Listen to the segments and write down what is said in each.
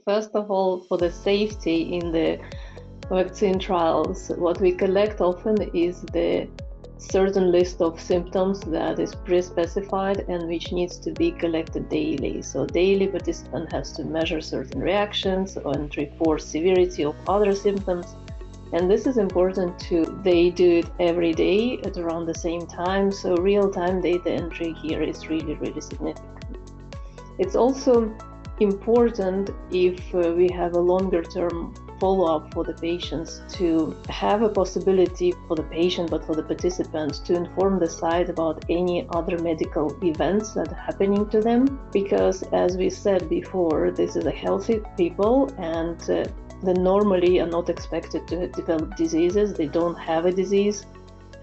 First of all, for the safety in the vaccine trials, what we collect often is the certain list of symptoms that is pre-specified and which needs to be collected daily. So daily participant has to measure certain reactions and report severity of other symptoms. And this is important too. They do it every day at around the same time. So real-time data entry here is really, really significant. It's also important if we have a longer-term follow-up for the patients to have a possibility for the patient, but for the participants, to inform the site about any other medical events that are happening to them. Because as we said before, this is a healthy people and they normally are not expected to develop diseases. They don't have a disease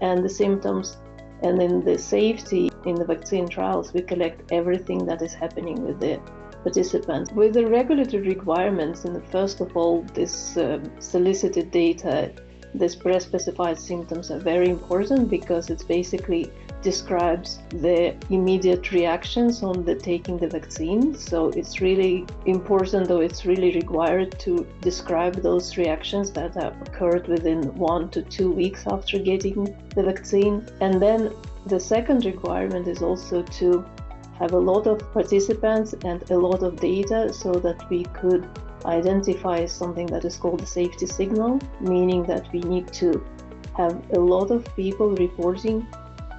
and the symptoms. And in the safety in the vaccine trials, we collect everything that is happening with the participants. With the regulatory requirements, and first of all, this solicited data, this pre-specified symptoms are very important because it basically describes the immediate reactions on the taking the vaccine. So it's really important, or it's really required to describe those reactions that have occurred within 1 to 2 weeks after getting the vaccine. And then the second requirement is also to have a lot of participants and a lot of data so that we could identify something that is called a safety signal, meaning that we need to have a lot of people reporting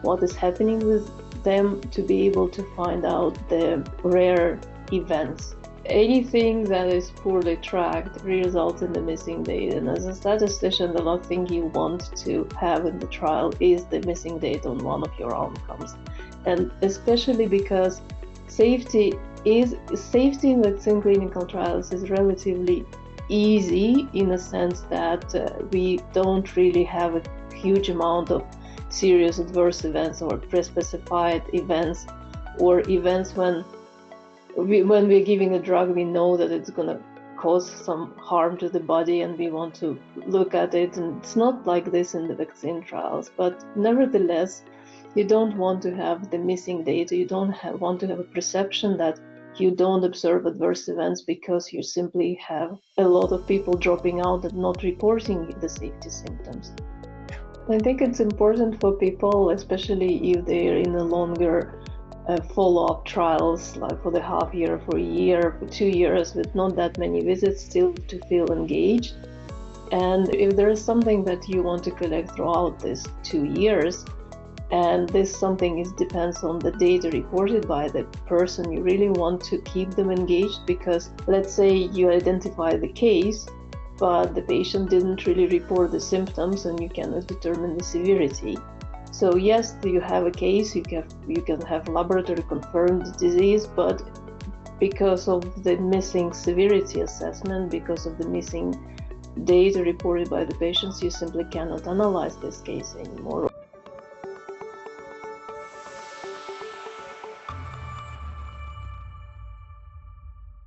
what is happening with them to be able to find out the rare events. Anything that is poorly tracked results in the missing data. And as a statistician, the last thing you want to have in the trial is the missing data on one of your outcomes. And especially because safety in vaccine clinical trials is relatively easy in a sense that we don't really have a huge amount of serious adverse events or pre-specified events, or events when we're giving a drug, we know that it's going to cause some harm to the body and we want to look at it. And it's not like this in the vaccine trials, but nevertheless, you don't want to have the missing data. You don't want to have a perception that you don't observe adverse events because you simply have a lot of people dropping out and not reporting the safety symptoms. I think it's important for people, especially if they're in a longer follow-up trials, like for the half year, for a year, for 2 years, with not that many visits, still to feel engaged. And if there is something that you want to collect throughout these 2 years, and this something depends on the data reported by the person, you really want to keep them engaged, because let's say you identify the case, but the patient didn't really report the symptoms and you cannot determine the severity. So yes, you have a case, you can have laboratory confirmed disease, but because of the missing severity assessment, because of the missing data reported by the patients, you simply cannot analyze this case anymore.